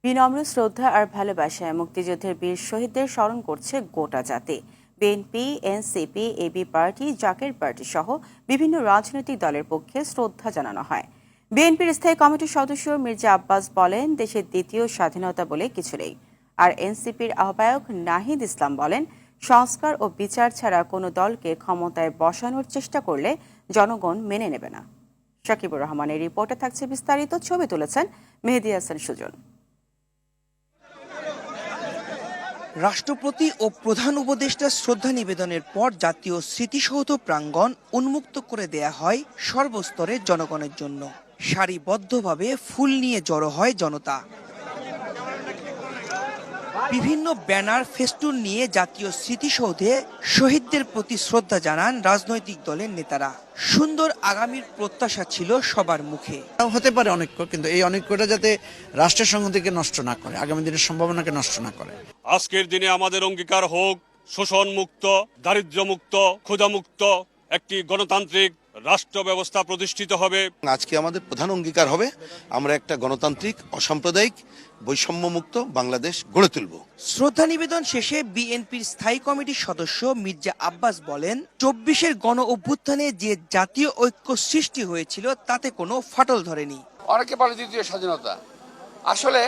বিনম্র শ্রদ্ধা আর ভালোবাসায় মুক্তিযুদ্ধের বীর শহীদদের স্মরণ করছে গোটা জাতি। বিএনপি, এনসিপি, এবি পার্টি, জাকের পার্টি সহ বিভিন্ন রাজনৈতিক দলের পক্ষে শ্রদ্ধা জানানো হয়। বিএনপির স্থায়ী কমিটির সদস্য মির্জা আব্বাস বলেন, দেশের দ্বিতীয় স্বাধীনতা বলে কিছু নেই। আর এনসিপির আহ্বায়ক নাহিদ ইসলাম বলেন, সংস্কার ও বিচার ছাড়া কোনো দলকে ক্ষমতায় বসানোর চেষ্টা করলে জনগণ মেনে নেবে না। শাকিবুর রহমানের রিপোর্টে থাকছে বিস্তারিত। ছবি তুলেছেন মেহেদী হাসান সুজন। রাষ্ট্রপতি ও প্রধান উপদেষ্টার শ্রদ্ধা নিবেদনের পর জাতীয় স্মৃতিসৌধ প্রাঙ্গণ উন্মুক্ত করে দেয়া হয় সর্বস্তরের জনগণের জন্য। সারিবদ্ধভাবে ফুল নিয়ে জড়ো হয় জনতা। বিভিন্ন ব্যানার, ফেস্টুন নিয়ে জাতীয় স্মৃতিসৌধে শহীদদের প্রতি শ্রদ্ধা জানান রাজনৈতিক দলের নেতারা। সুন্দর আগামীর প্রত্যাশা ছিল সবার মুখে। হতে পারে অনৈক্য, কিন্তু এই অনৈক্যটা যাতে রাষ্ট্রের সংহতিকে নষ্ট না করে, আগামী দিনের সম্ভাবনাকে নষ্ট না করে। আজকের দিনে আমাদের অঙ্গীকার হোক শোষণ মুক্ত, দারিদ্র্য মুক্ত, ক্ষুধামুক্ত একটি গণতান্ত্রিক রাষ্ট্র ব্যবস্থা প্রতিষ্ঠিত হবে। আজকে আমাদের প্রধান অঙ্গীকার হবে আমরা একটা গণতান্ত্রিক, অসাম্প্রদায়িক, বৈষম্যমুক্ত বাংলাদেশ গড়ে তুলব। শ্রদ্ধা নিবেদন শেষে বিএনপির স্থায়ী কমিটির সদস্য মির্জা আব্বাস বলেন, 24-এর গণ অভ্যুত্থানে যে জাতীয় ঐক্য সৃষ্টি হয়েছিল তাতে কোনো ফাটল ধরেনি। অনেকে বলে দ্বিতীয় স্বাধীনতা, আসলে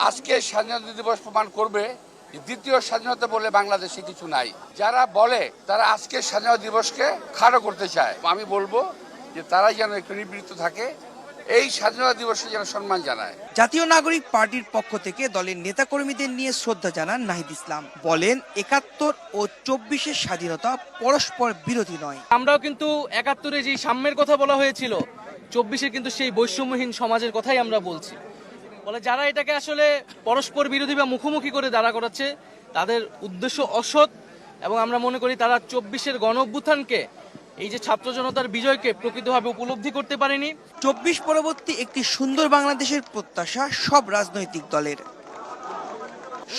আজকে স্বাধীনতা দিবস প্রমাণ করবে দ্বিতীয় স্বাধীনতা বলে বাংলাদেশে কিছু নাই। যারা বলে তারা আজকের স্বাধীনতা দিবসকে খাটো করতে চায়। আমি বলবো যে তারাই যেন একটু নিবৃত্ত থাকে, এই স্বাধীনতা দিবসে যেন সম্মান জানায়। জাতীয় নাগরিক পার্টির পক্ষ থেকে দলের নেতাকর্মীদের নিয়ে শ্রদ্ধা জানান নাহিদ ইসলাম। বলেন, 71 ও 24-এর স্বাধীনতা পরস্পর বিরোধী নয়। আমরাও কিন্তু 71-এ যে সাম্যের কথা বলা হয়েছিল, 24-এ কিন্তু সেই বৈষম্যহীন সমাজের কথাই আমরা বলছি। বলে যারা এটাকে আসলে পরস্পর বিরোধী বা মুখোমুখি করে দাঁড়া করাচ্ছে, তাদের উদ্দেশ্য অসৎ, এবং আমরা মনে করি তারা 24-এর গণ অভ্যুত্থানকে, এই যে ছাত্র জনতার বিজয়কে প্রকৃতভাবে উপলব্ধি করতে পারেনি। 24 পরবর্তী একটি সুন্দর বাংলাদেশের প্রত্যাশা সব রাজনৈতিক দলের।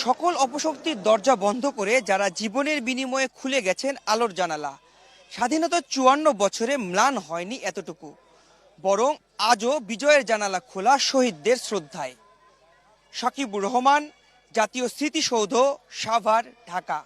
সকল অপশক্তির দরজা বন্ধ করে যারা জীবনের বিনিময়ে খুলে গেছেন আলোর জানালা। স্বাধীনতার 54 বছরে ম্লান হয়নি এতটুকু, বরং আজও বিজয়ের জানালা খোলা শহীদদের শ্রদ্ধায়। শাকিবুর রহমান, জাতীয় স্মৃতিসৌধ, সাভার, ঢাকা।